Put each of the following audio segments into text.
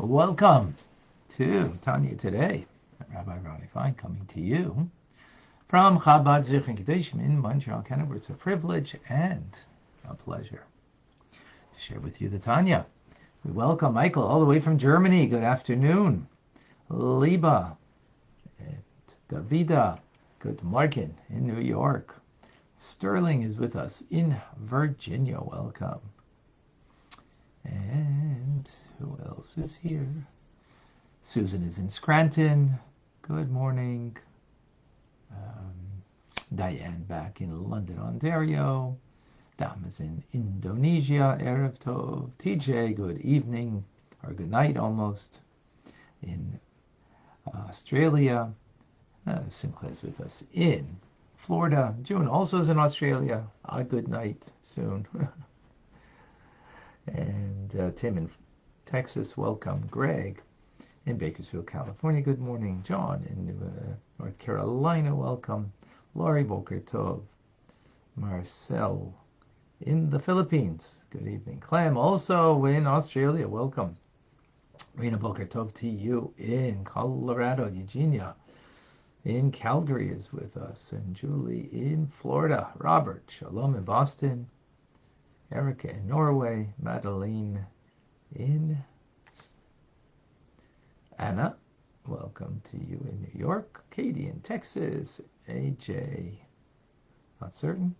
Welcome to Tanya Today. Rabbi Fine coming to you from Chabad Zichron Kedoshim in Montreal, Canada. It's a privilege and a pleasure to share with you the Tanya. We welcome Michael all the way from Germany. Good afternoon. Liba and Davida. Good morning in New York. Sterling is with us in Virginia. Welcome. And who else is here? Susan is in Scranton. Good morning. Diane back in London, Ontario. Dam is in Indonesia. Erev Tov. TJ, good evening, or good night almost, in Australia. Simcha is with us in Florida. June also is in Australia. A good night soon. And Tim in Texas, welcome. Greg in Bakersfield, California, good morning. John in North Carolina, welcome. Laurie, Boker Tov. Marcel in the Philippines, good evening. Clem also in Australia, welcome. Rena, Boker Tov to you in Colorado. Eugenia in Calgary is with us. And Julie in Florida. Robert, shalom in Boston. Erica in Norway. Madeline in Anna, welcome to you in New York. Katie in Texas. AJ, not certain.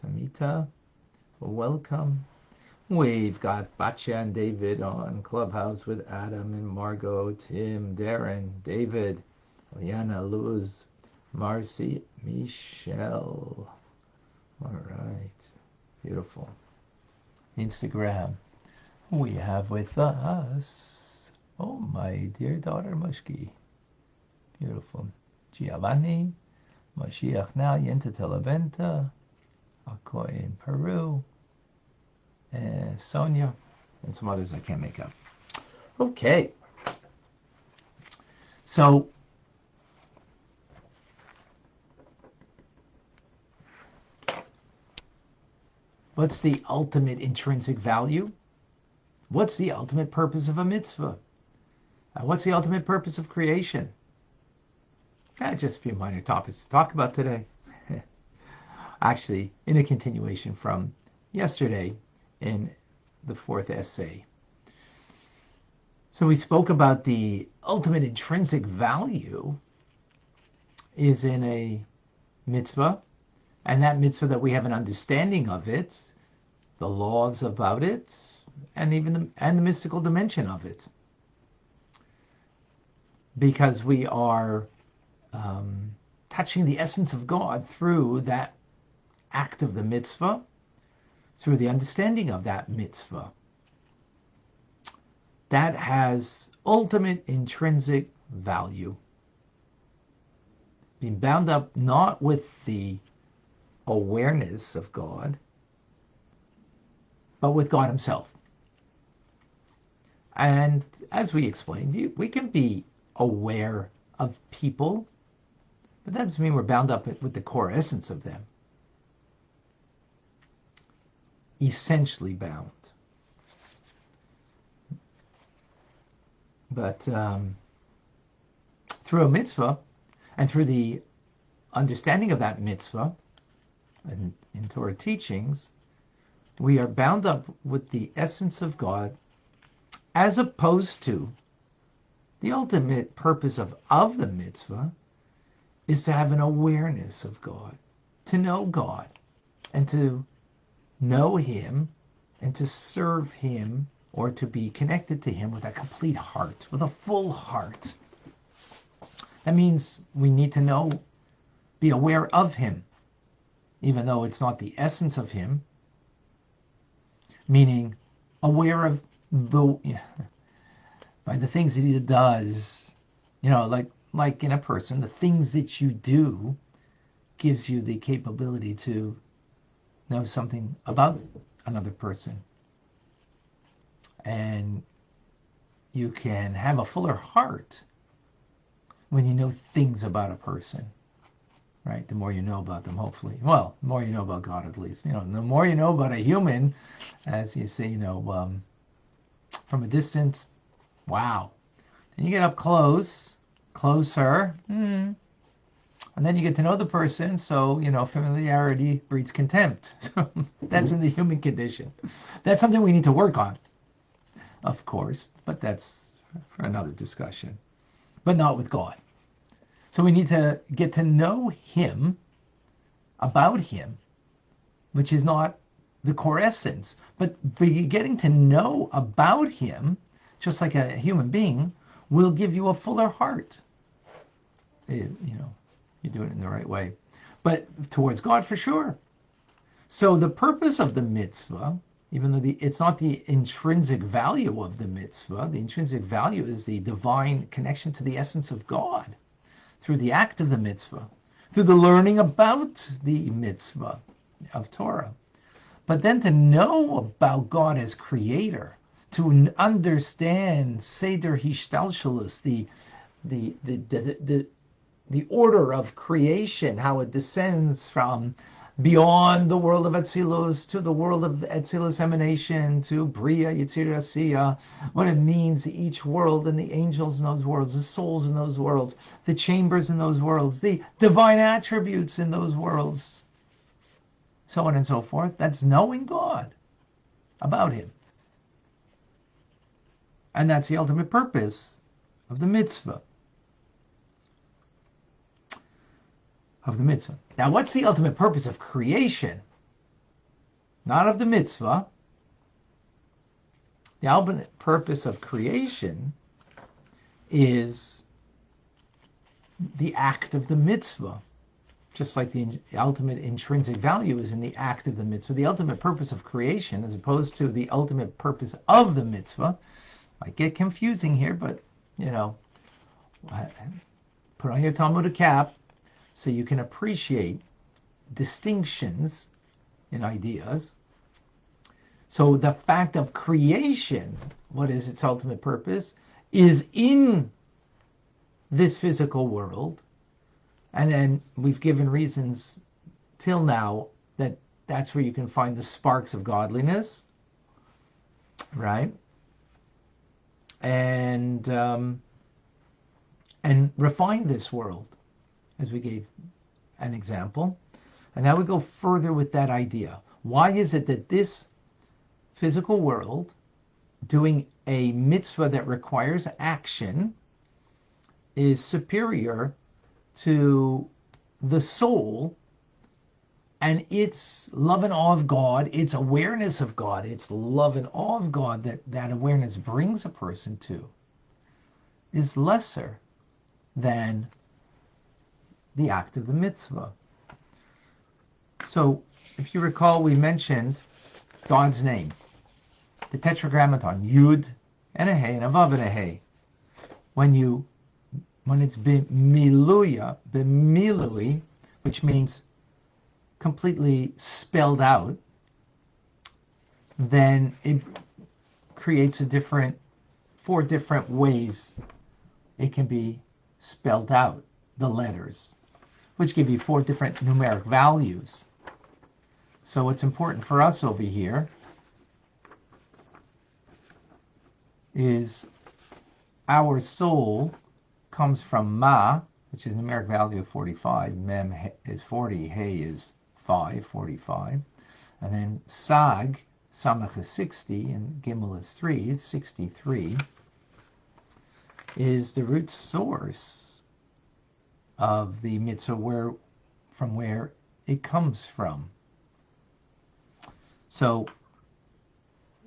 Samita, welcome. We've got Batya and David on Clubhouse with Adam and Margot, Tim, Darren, David, Liana, Luz, Marcy, Michelle. All right, beautiful. Instagram, we have with us, oh, my dear daughter Mushki. Beautiful. Giovanni, Mashiach now, Yenta Televenta, Akoy in Peru, and Sonia, and some others I can't make out. Okay. So, what's the ultimate intrinsic value? What's the ultimate purpose of a mitzvah? What's the ultimate purpose of creation? Just a few minor topics to talk about today. Actually, in a continuation from yesterday in the fourth essay. So we spoke about the ultimate intrinsic value is in a mitzvah, and that mitzvah that we have an understanding of it, the laws about it, and even the mystical dimension of it. Because we are touching the essence of God through that act of the mitzvah, through the understanding of that mitzvah. That has ultimate intrinsic value. Being bound up not with the awareness of God, but with God himself. And as we explained, we can be aware of people, but that doesn't mean we're bound up with the core essence of them. Essentially bound. But through a mitzvah, and through the understanding of that mitzvah, and in Torah teachings, we are bound up with the essence of God, as opposed to the ultimate purpose of the mitzvah is to have an awareness of God, to know God, and to know him, and to serve him, or to be connected to him with a complete heart, with a full heart. That means we need to know, be aware of him, even though it's not the essence of him, meaning aware of by the things that he does, like in a person, the things that you do gives you the capability to know something about another person. And you can have a fuller heart when you know things about a person, right? The more you know about them, hopefully. Well, the more you know about God, at least. The more you know about a human, as you say, from a distance, Wow. Then you get up closer, and then you get to know the person. So, familiarity breeds contempt. So that's in the human condition. That's something we need to work on, of course, but that's for another discussion. But not with God. So we need to get to know him, about him, which is not the core essence, but getting to know about him, just like a human being, will give you a fuller heart. You do it in the right way. But towards God, for sure. So the purpose of the mitzvah, even though it's not the intrinsic value of the mitzvah, the intrinsic value is the divine connection to the essence of God through the act of the mitzvah, through the learning about the mitzvah of Torah. But then to know about God as creator, to understand Seder Hishtalshelus, the order of creation, how it descends from beyond the world of Atzilus to the world of Atzilus emanation to Bria, Yitzir Asiya, what it means, each world and the angels in those worlds, the souls in those worlds, the chambers in those worlds, the divine attributes in those worlds, so on and so forth. That's knowing God, about him. And that's the ultimate purpose of the mitzvah. Now, what's the ultimate purpose of creation? Not of the mitzvah. The ultimate purpose of creation is the act of the mitzvah. Just like the ultimate intrinsic value is in the act of the mitzvah. The ultimate purpose of creation, as opposed to the ultimate purpose of the mitzvah, might get confusing here, but, put on your Talmudic cap, so you can appreciate distinctions in ideas. So the fact of creation, what is its ultimate purpose, is in this physical world. And then we've given reasons till now that that's where you can find the sparks of godliness, right? And refine this world, as we gave an example. And now we go further with that idea. Why is it that this physical world, doing a mitzvah that requires action, is superior to the soul and its love and awe of God, its awareness of God, its love and awe of God that awareness brings a person to, is lesser than the act of the mitzvah? So, if you recall, we mentioned God's name, the Tetragrammaton, Yud and a Hey and a Vav and a Hey. When it's b'milui, which means completely spelled out, then it creates 4 different ways it can be spelled out, the letters, which give you 4 different numeric values. So what's important for us over here is our soul comes from Ma, which is a numeric value of 45. Mem is 40. Hey is 45. And then Sag, Samach is 60, and Gimel is 3. It's 63. Is the root source of the mitzvah, from where it comes from. So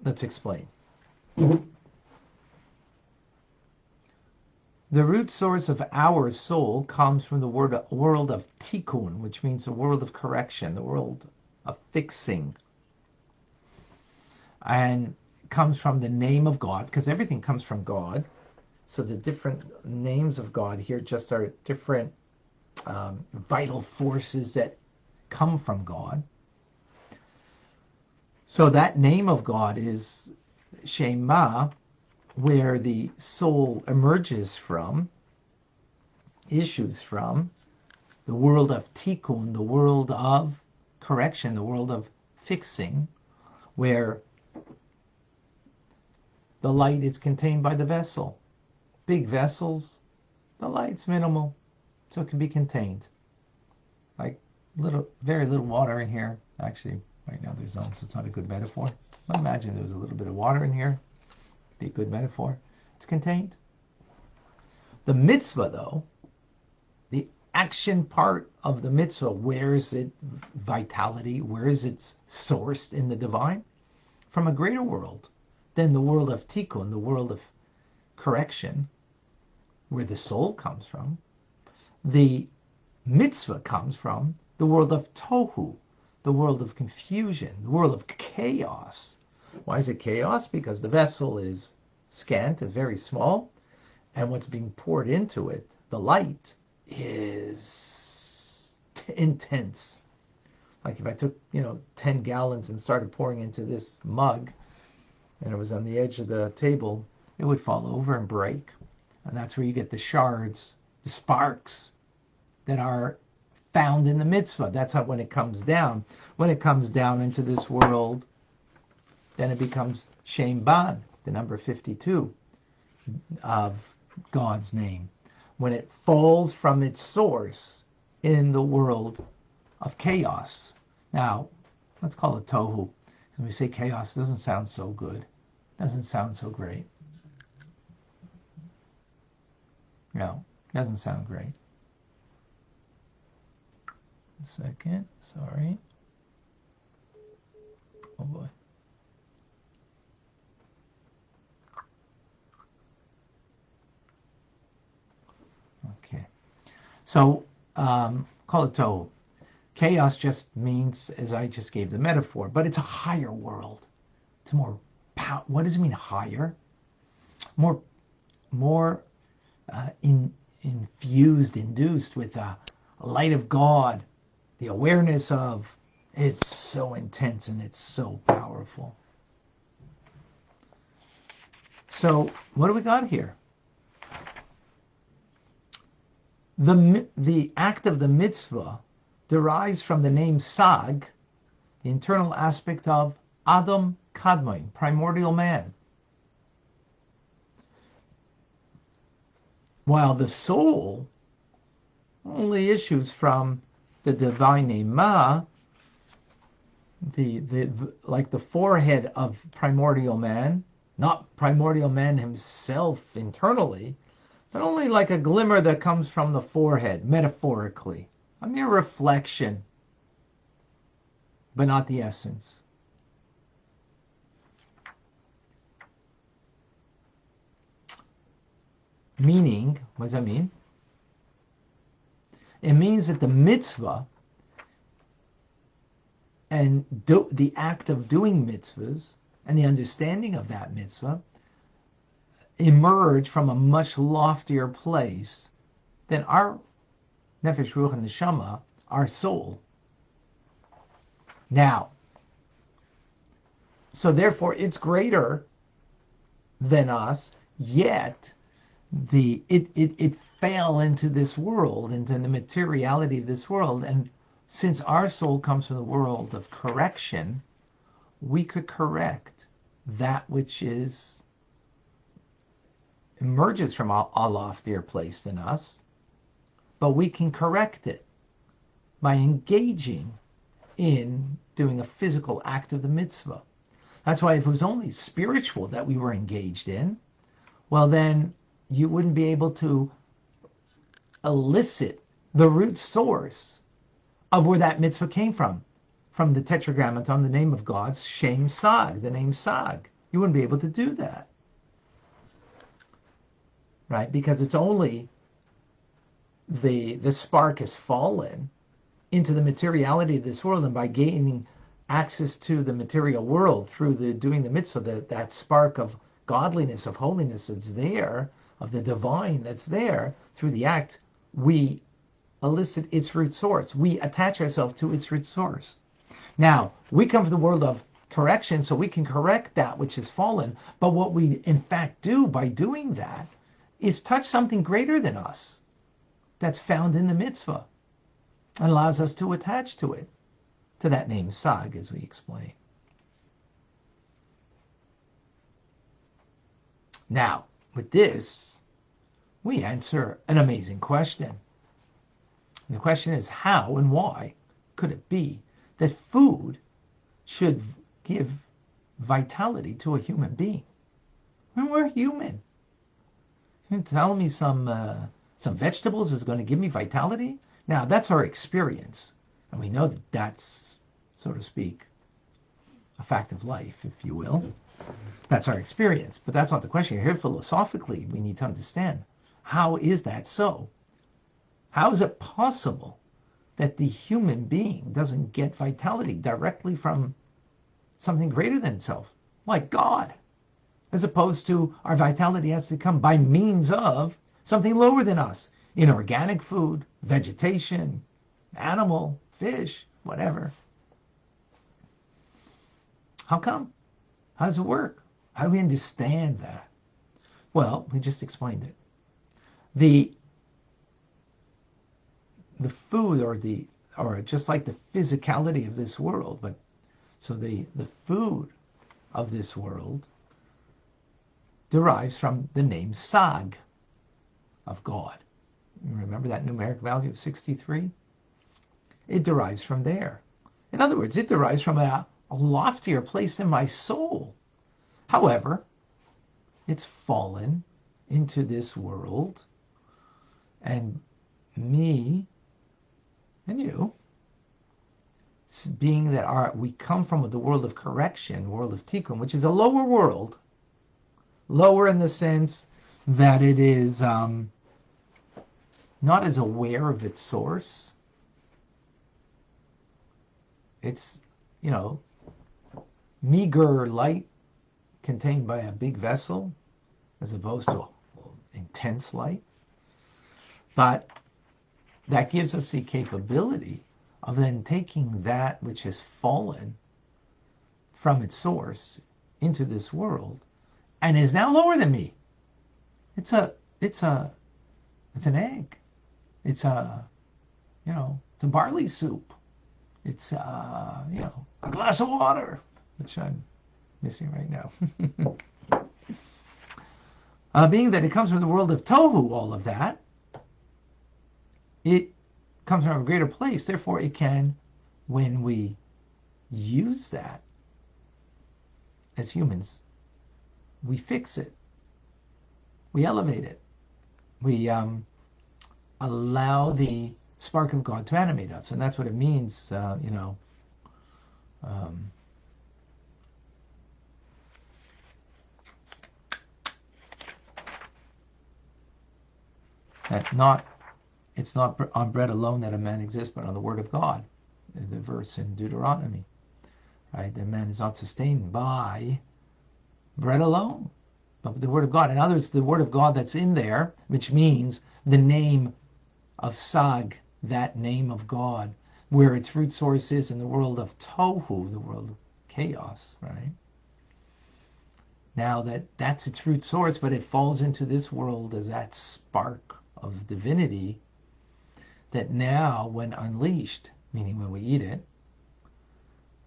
let's explain. The root source of our soul comes from the world of tikkun, which means the world of correction, the world of fixing, and comes from the name of God, because everything comes from God. So the different names of God here just are different vital forces that come from God. So that name of God is Shema, where the soul emerges from, issues from, the world of tikkun, the world of correction, the world of fixing, where The light is contained by the vessel. Big vessels, the light's minimal, so it can be contained. Like very little water in here. Actually, right now there's none, so it's not a good metaphor. But imagine there was a little bit of water in here. Be a good metaphor. It's contained. The mitzvah, though, the action part of the mitzvah, where is its vitality? Where is its sourced in the divine? From a greater world than the world of tikkun, the world of correction, where the soul comes from. The mitzvah comes from the world of tohu, the world of confusion, the world of chaos. Why is it chaos? Because the vessel is scant, is very small, and what's being poured into it, the light, is intense. Like if I took, 10 gallons and started pouring into this mug, and it was on the edge of the table, it would fall over and break. And that's where you get the shards, the sparks that are found in the mitzvah. That's how when it comes down into this world, then it becomes Shem Ban, the number 52 of God's name. When it falls from its source in the world of chaos. Now, let's call it tohu. When we say chaos, it doesn't sound so good. Doesn't sound so great. No, doesn't sound great. A second, sorry. Oh boy. Okay. So, call it tohu. Chaos just means, as I just gave the metaphor, but it's a higher world. It's more power. What does it mean, higher? More infused, induced with the light of God, the awareness of. It's so intense and it's so powerful. So, what do we got here? The act of the mitzvah derives from the name Sag, the internal aspect of Adam Kadmon, primordial man. While the soul only issues from the divine name Ma, like the forehead of primordial man, not primordial man himself internally, but only like a glimmer that comes from the forehead, metaphorically. A mere reflection, but not the essence. Meaning, what does that mean? It means that the mitzvah and the act of doing mitzvahs and the understanding of that mitzvah emerge from a much loftier place than our nefesh, ruach, and neshama, our soul. Now, so therefore it's greater than us, yet it fell into this world, into the materiality of this world, and since our soul comes from the world of correction, we could correct that which emerges from a loftier place than us, but we can correct it by engaging in doing a physical act of the mitzvah. That's why if it was only spiritual that we were engaged in, well then you wouldn't be able to elicit the root source of where that mitzvah came from the tetragrammaton, the name of God's Shem Sag, the name Sag. You wouldn't be able to do that. Right? Because it's only the spark has fallen into the materiality of this world, and by gaining access to the material world through doing the mitzvah, that spark of godliness, of holiness that's there, of the divine that's there, through the act, we elicit its root source. We attach ourselves to its root source. Now, we come from the world of correction, so we can correct that which has fallen, but what we in fact do by doing that is touch something greater than us that's found in the mitzvah and allows us to attach to it, to that name Sag, as we explain. Now, with this, we answer an amazing question. And the question is, how and why could it be that food should give vitality to a human being? When we're human. You're telling me some vegetables is going to give me vitality? Now, that's our experience. And we know that that's, so to speak, a fact of life, if you will. That's our experience. But that's not the question. Here, philosophically, we need to understand, how is that so? How is it possible that the human being doesn't get vitality directly from something greater than itself, like God, as opposed to our vitality has to come by means of something lower than us, inorganic food, vegetation, animal, fish, whatever. How come? How does it work? How do we understand that? Well, we just explained it. The food or just like the physicality of this world, but so the food of this world derives from the name Sag, of God. Remember that numeric value of 63? It derives from there. In other words, it derives from a loftier place in my soul. However, it's fallen into this world, and me and you, being that we come from the world of correction, world of tikkun, which is a lower world, lower in the sense that it is not as aware of its source. It's, meager light contained by a big vessel as opposed to intense light. But that gives us the capability of then taking that which has fallen from its source into this world and is now lower than me. It's an egg. It's a barley soup. It's a glass of water, which I'm missing right now. Being that it comes from the world of tohu, all of that, it comes from a greater place. Therefore, it can, when we use that as humans, we fix it, we elevate it, we allow the spark of God to animate us, and that's what it means. That it's not on bread alone that a man exists, but on the word of God. The verse in Deuteronomy, right? That man is not sustained by bread alone, but the word of God. In other words, the word of God that's in there, which means the name of Sag, that name of God, where its root source is in the world of Tohu, the world of chaos, right? Now that's its root source, but it falls into this world as that spark of divinity that now, when unleashed, meaning when we eat it,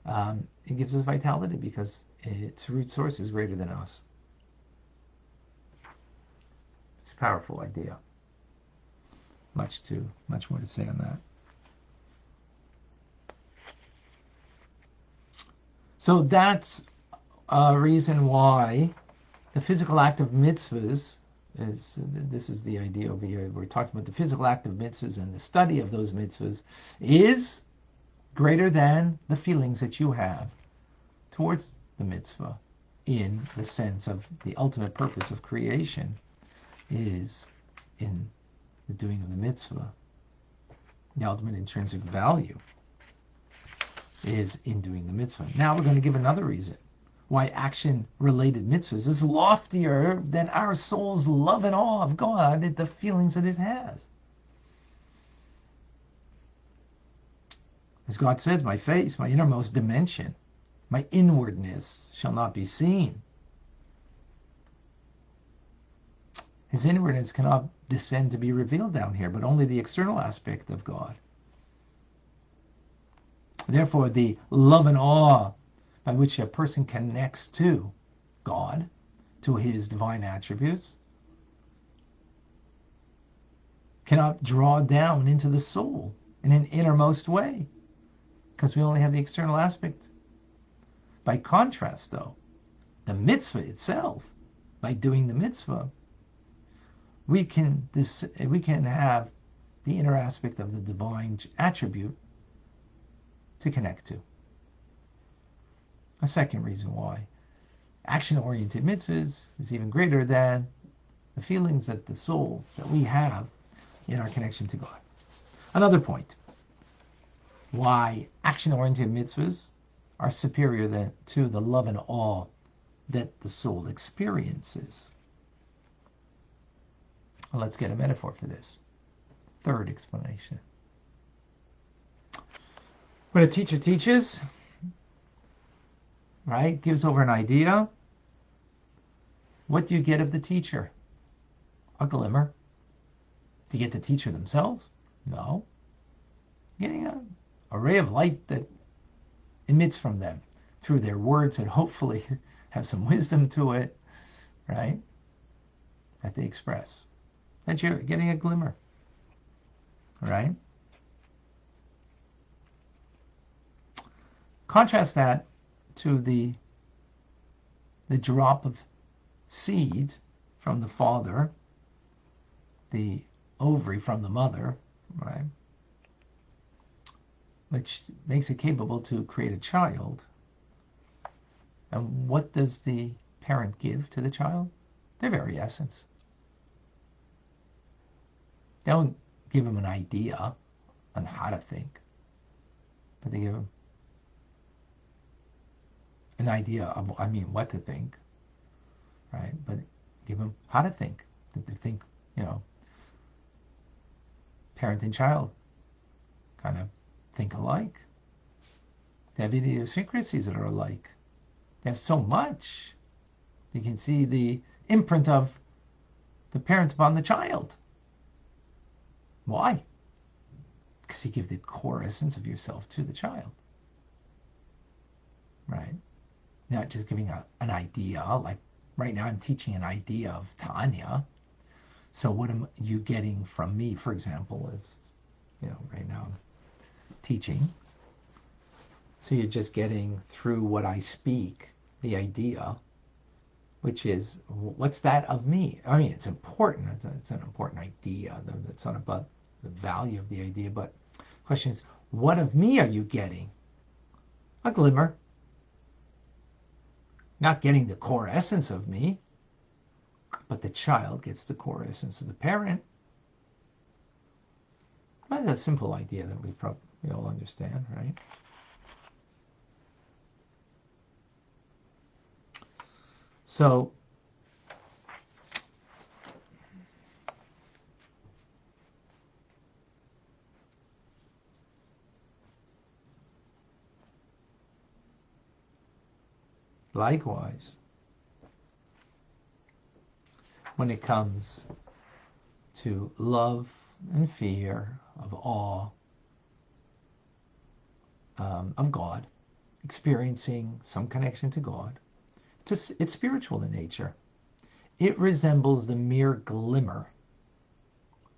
it gives us vitality because its root source is greater than us. It's a powerful idea. Much more to say on that. So that's a reason why the physical act of mitzvahs this is the idea over here. We're talking about the physical act of mitzvahs, and the study of those mitzvahs is greater than the feelings that you have towards the mitzvah, in the sense of the ultimate purpose of creation is in the doing of the mitzvah. The ultimate intrinsic value is in doing the mitzvah. Now we're going to give another reason why action-related mitzvahs is loftier than our soul's love and awe of God, the feelings that it has. As God says, my face, my innermost dimension, my inwardness shall not be seen. His inwardness cannot descend to be revealed down here, but only the external aspect of God. Therefore, the love and awe by which a person connects to God to his divine attributes, cannot draw down into the soul in an innermost way, because we only have the external aspect. By contrast, though, the mitzvah itself, by doing the mitzvah, we can have the inner aspect of the divine attribute to connect to. A second reason why action-oriented mitzvahs is even greater than the feelings that the soul that we have in our connection to God. Another point why action-oriented mitzvahs are superior to the love and awe that the soul experiences. Well, let's get a metaphor for this. Third explanation. When a teacher teaches, right, gives over an idea, what do you get of the teacher? A glimmer. Do you get the teacher themselves? No. You're getting a ray of light that emits from them through their words that hopefully have some wisdom to it, right, that they express. And you're getting a glimmer, right? Contrast that to the drop of seed from the father, the ovary from the mother, right, which makes it capable to create a child. And what does the parent give to the child? Their very essence. They don't give him an idea on how to think, but they give him an idea of, what to think, right? But give him how to think. That they think, parent and child kind of think alike. They have idiosyncrasies that are alike. They have so much. You can see the imprint of the parent upon the child. Why? Because you give the core essence of yourself to the child. Right? Not just giving an idea. Like right now I'm teaching an idea of Tanya. So what am you getting from me, for example, is, right now I'm teaching. So you're just getting through what I speak, the idea, which is, what's that of me? It's important. It's an important idea. It's not about the value of the idea, but the question is, what of me are you getting? A glimmer. Not getting the core essence of me, but the child gets the core essence of the parent. That's a simple idea that we all understand, right? So, likewise, when it comes to love and fear, of awe, of God, experiencing some connection to God, it's spiritual in nature. It resembles the mere glimmer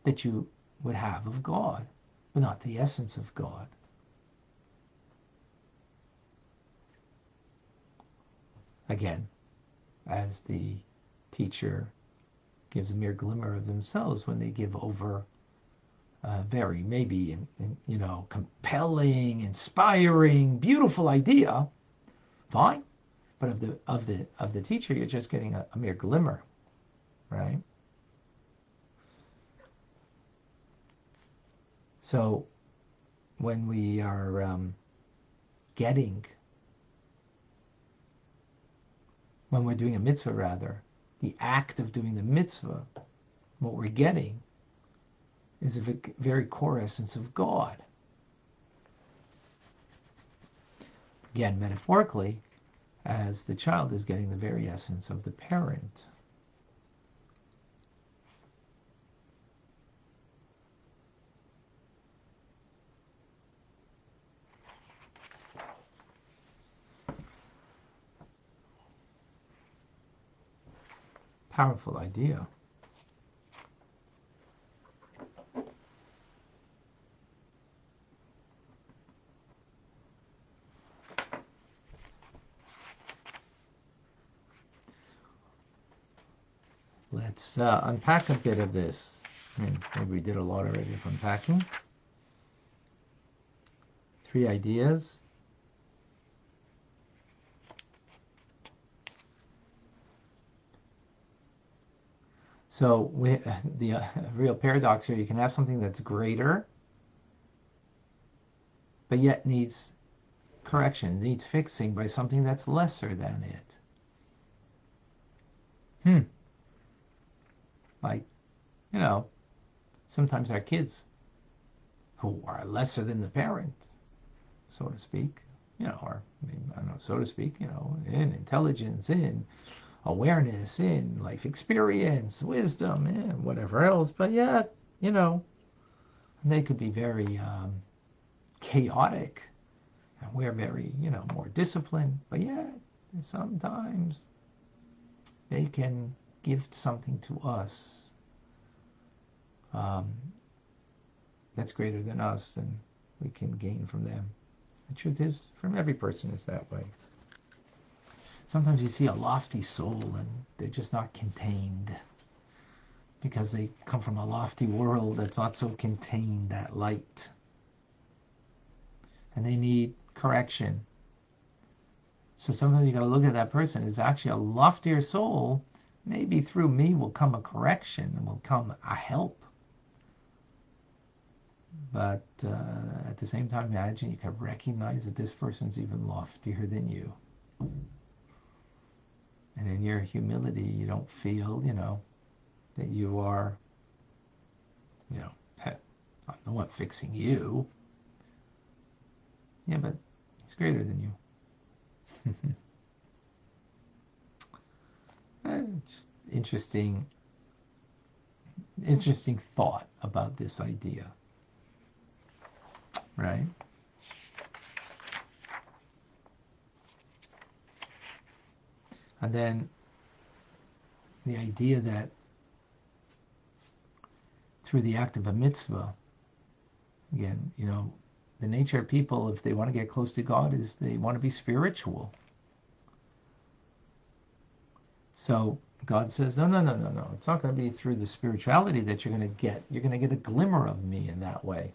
that you would have of God, but not the essence of God. Again, as the teacher gives a mere glimmer of themselves when they give over very maybe compelling, inspiring, beautiful idea, fine. But of the teacher, you're just getting a mere glimmer, right? So when we are when we're doing a mitzvah, rather, the act of doing the mitzvah, what we're getting is a very core essence of God. Again, metaphorically, as the child is getting the very essence of the parent. Powerful idea. Let's unpack a bit of this. Maybe we did a lot already of unpacking. 3 ideas. So the real paradox here, you can have something that's greater, but yet needs correction, needs fixing by something that's lesser than it. Like, sometimes our kids who are lesser than the parent, so to speak, or maybe, I don't know, so to speak, in intelligence, in awareness, in life experience, wisdom, and whatever else, but yet, they could be very chaotic, and we're very, more disciplined, but yet sometimes they can give something to us that's greater than us, and we can gain from them. The truth is, from every person is that way. Sometimes you see a lofty soul and they're just not contained because they come from a lofty world that's not so contained, that light. And they need correction. So sometimes you got to look at that person. It's actually a loftier soul. Maybe through me will come a correction and will come a help. But at the same time, imagine you can recognize that this person's even loftier than you. And in your humility, you don't feel, that you are, I'm the one fixing you. Yeah, but he's greater than you. Just interesting thought about this idea. Right? And then the idea that through the act of a mitzvah, again, the nature of people, if they want to get close to God, is they want to be spiritual. So God says, no. It's not going to be through the spirituality that you're going to get. You're going to get a glimmer of me in that way.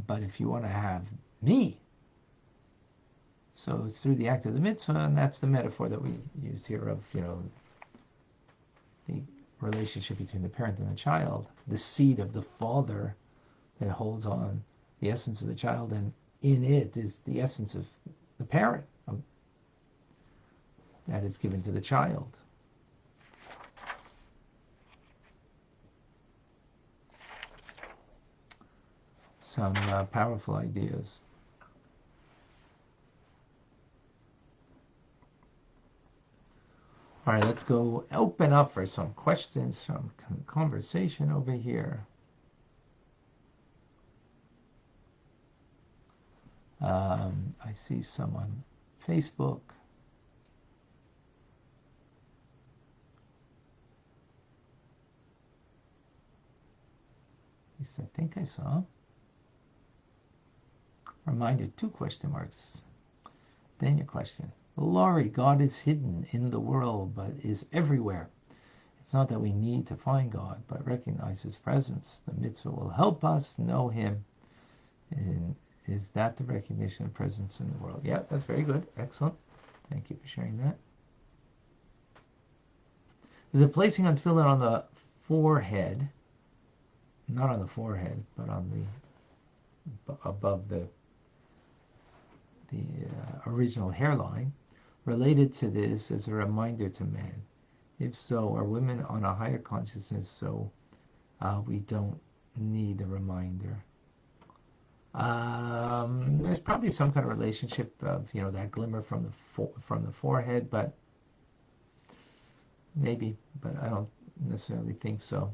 But if you want to have me, so it's through the act of the mitzvah, and that's the metaphor that we use here of, the relationship between the parent and the child, the seed of the father that holds on the essence of the child, and in it is the essence of the parent that is given to the child. Some powerful ideas. All right, let's go open up for some questions, some conversation over here. I see some on Facebook. At least I think I saw. Reminded, 2 question marks. Then your question. Laurie, God is hidden in the world, but is everywhere. It's not that we need to find God, but recognize His presence. The mitzvah will help us know Him. And is that the recognition of presence in the world? Yeah, that's very good. Excellent. Thank you for sharing that. Is it placing on tefillin on the forehead, not on the forehead, but on the above the original hairline, related to this as a reminder to men? If so, are women on a higher consciousness, so we don't need a reminder? There's probably some kind of relationship of that glimmer from the forehead, but maybe, but I don't necessarily think so.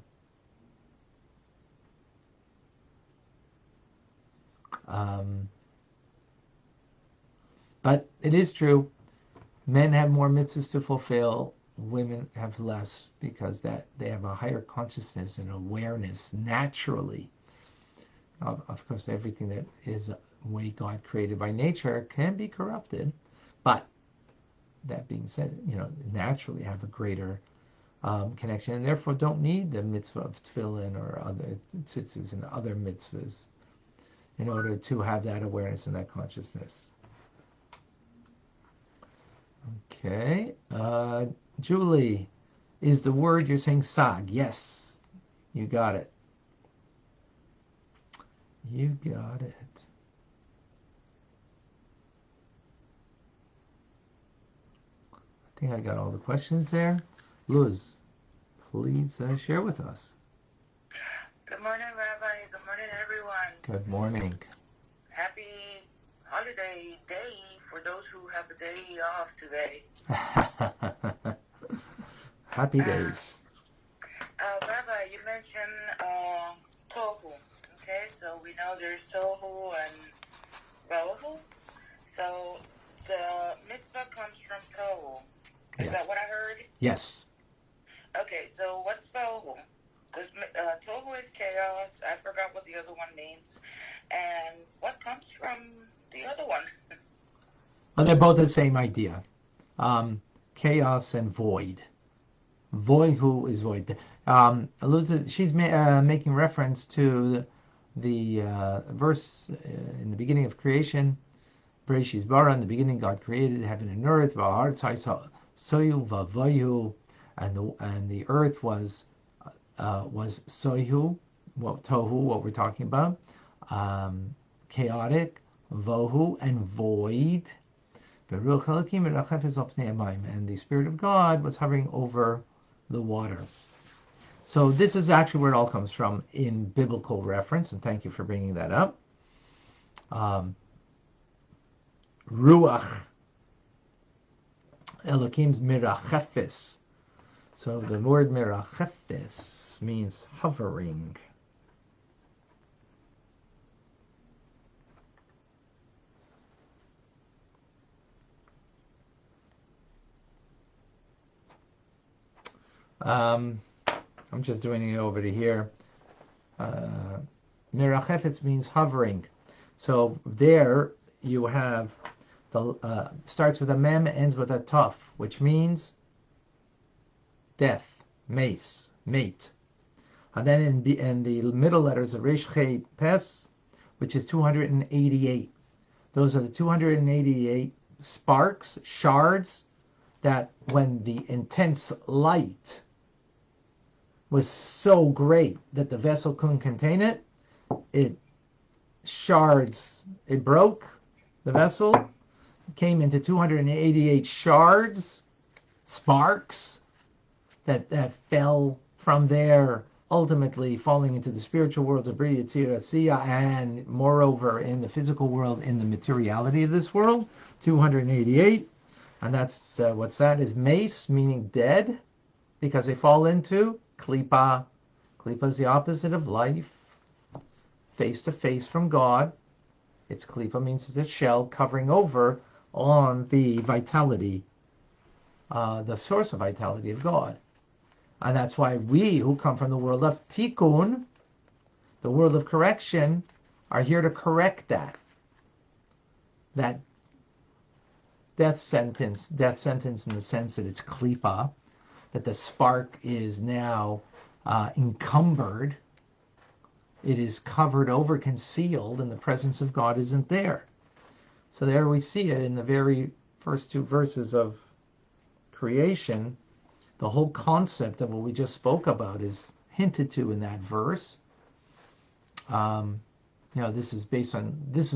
But it is true Men have more mitzvahs to fulfill. Women have less because that they have a higher consciousness and awareness naturally. Of course, everything that is the way God created by nature can be corrupted, but that being said, naturally have a greater connection, and therefore don't need the mitzvah of tefillin or other tzitzis and other mitzvahs in order to have that awareness and that consciousness. Okay, Julie, is the word you're saying sag? Yes, you got it. You got it. I think I got all the questions there. Luz, please share with us. Good morning, Rabbi. Good morning, everyone. Good morning. Happy holiday day for those who have a day off today. Happy days. Rabbi, you mentioned tohu. Okay, so we know there's tohu and bohu. So the mitzvah comes from tohu. Is Yes. that what I heard? Yes. Okay, so what's bohu? Because tohu is chaos. I forgot what the other one means. And what comes from the other one? Well, they're both the same idea. Chaos and void. Voihu is void. She's making reference to the verse in the beginning of creation. Bereshis bara, in the beginning God created heaven and earth. Soyu vavoyu, and the earth was soyu, tohu, what we're talking about, chaotic, vohu, and void. And the Spirit of God was hovering over the water. So this is actually where it all comes from in biblical reference, and thank you for bringing that up. Ruach, Elohim's mirachefis. So the word mirachefis means hovering. I'm just doing it over to here. Mirachefetz means hovering. So there you have the starts with a mem, ends with a tuf, which means death, mace, mate. And then in the middle letters of Resh Chei Pes, which is 288. Those are the 288 sparks, shards, that when the intense light was so great that the vessel couldn't contain it, it broke the vessel, came into 288 shards, sparks, that fell from there, ultimately falling into the spiritual worlds of Bria, Tzira, Siya, and moreover in the physical world, in the materiality of this world, 288. And that's what's that is mace, meaning dead, because they fall into klipa. Klipa is the opposite of life, face to face from God. It's klipa means the shell covering over on the vitality, the source of vitality of God. And that's why we who come from the world of tikkun, the world of correction, are here to correct that death sentence in the sense that it's klipa, that the spark is now encumbered, it is covered over, concealed, and the presence of God isn't there. So there we see it in the very first two verses of creation. The whole concept of what we just spoke about is hinted to in that verse. This is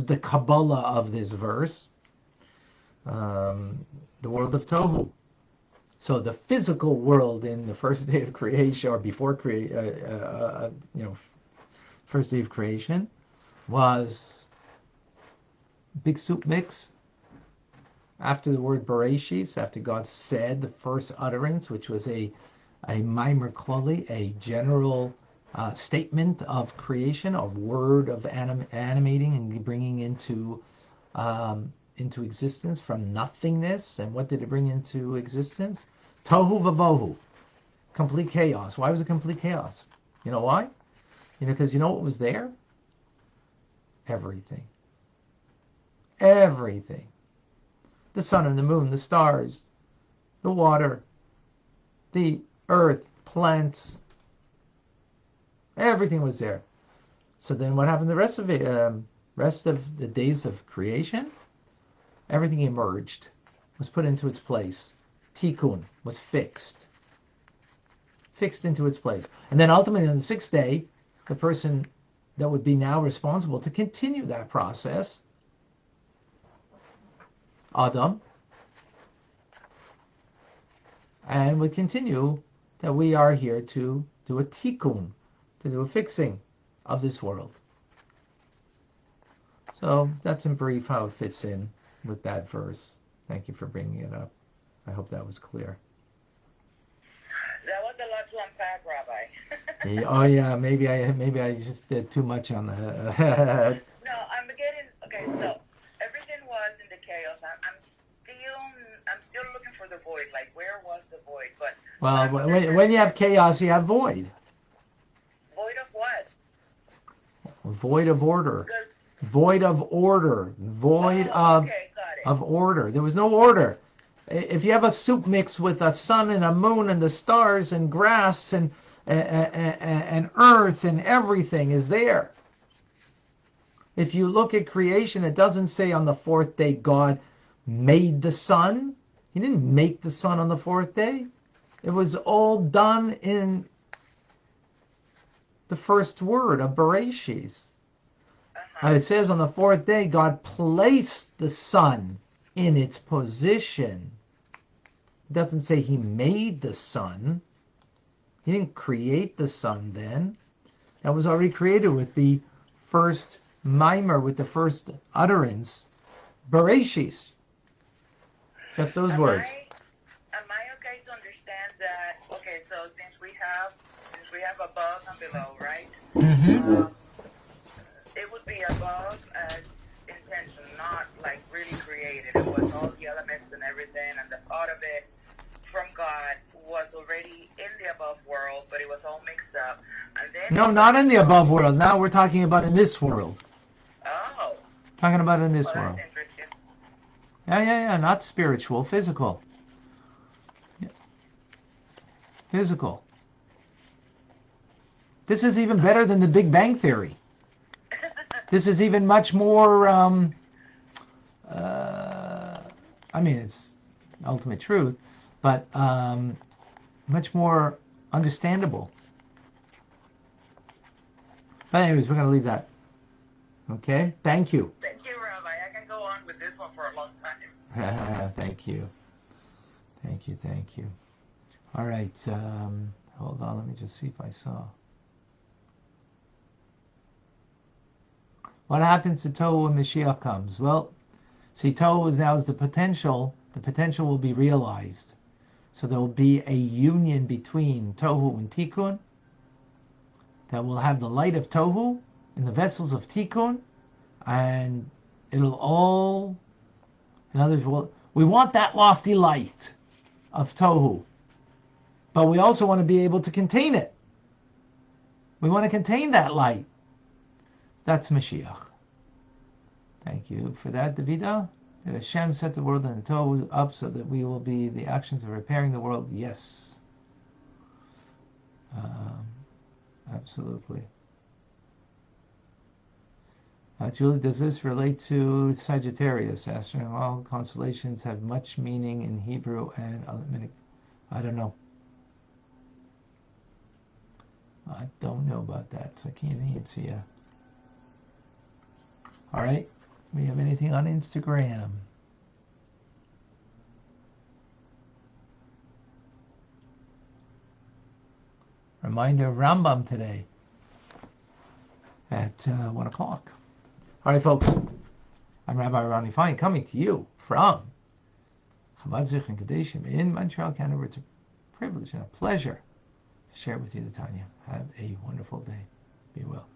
the Kabbalah of this verse. The world of Tohu. So the physical world in the first day of creation, or before first day of creation, was big soup mix. After the word Bereshis, after God said the first utterance, which was a Maimer Klali, a general statement of creation, a word of animating and bringing into into existence from nothingness. And what did it bring into existence? Tohu vavohu. Complete chaos. Why was it complete chaos? You know why? Because you know what was there? Everything. Everything. The sun and the moon, the stars, the water, the earth, plants. Everything was there. So then what happened the rest of it? Rest of the days of creation? Everything emerged, was put into its place. Tikkun was fixed into its place. And then ultimately on the sixth day, the person that would be now responsible to continue that process, Adam, and would continue that we are here to do a tikkun, to do a fixing of this world. So that's in brief how it fits in with that verse. Thank you for bringing it up. I hope that was clear. That was a lot to unpack, Rabbi. Oh yeah, maybe I just did too much on that. No, I'm getting okay. So everything was in the chaos. I'm still looking for the void. Like, where was the void? But well, when you have chaos, you have void. Void of what? Void of order. Void of order. Void of order. There was no order. If you have a soup mix with a sun and a moon and the stars and grass and earth and everything is there. If you look at creation, it doesn't say on the fourth day God made the sun. He didn't make the sun on the fourth day. It was all done in the first word of Bereshit. It says on the fourth day God placed the sun in its position. It doesn't say he made the sun. He didn't create the sun then. That was already created with the first mimer, with the first utterance. Bereshit. Just those words. Am I okay to understand that? Okay, so since we have above and below, right? Mm-hmm. It would be above as intention, not like really created. It was all the elements and everything, and the thought of it from God was already in the above world, but it was all mixed up. And then no, not in the above world. Now we're talking about in this world. Oh. Talking about in this world. That's Interesting. Yeah. Not spiritual, physical. Yeah. Physical. This is even better than the Big Bang Theory. This is even much more, it's ultimate truth, but much more understandable. But anyways, we're going to leave that. Okay? Thank you. Thank you, Rabbi. I can go on with this one for a long time. Thank you. All right. Hold on. Let me just see if I saw. What happens to Tohu when Mashiach comes? Well, see, Tohu is the potential. The potential will be realized. So there will be a union between Tohu and Tikkun that will have the light of Tohu in the vessels of Tikkun, and it'll all, in other words, we want that lofty light of Tohu, but we also want to be able to contain it. We want to contain that light. That's Mashiach. Thank you for that, Davida. Did Hashem set the world and the Tohu up so that we will be the actions of repairing the world? Yes. Absolutely. Julie, does this relate to Sagittarius? Asking all constellations have much meaning in Hebrew and I don't know. I don't know about that, so I can't answer you. All right. We have anything on Instagram? Reminder of Rambam today at 1 o'clock. All right, folks. I'm Rabbi Ronnie Fine coming to you from Chabad Zich and Kadeshim in Montreal, Canada. It's a privilege and a pleasure to share with you the Tanya. Have a wonderful day. Be well.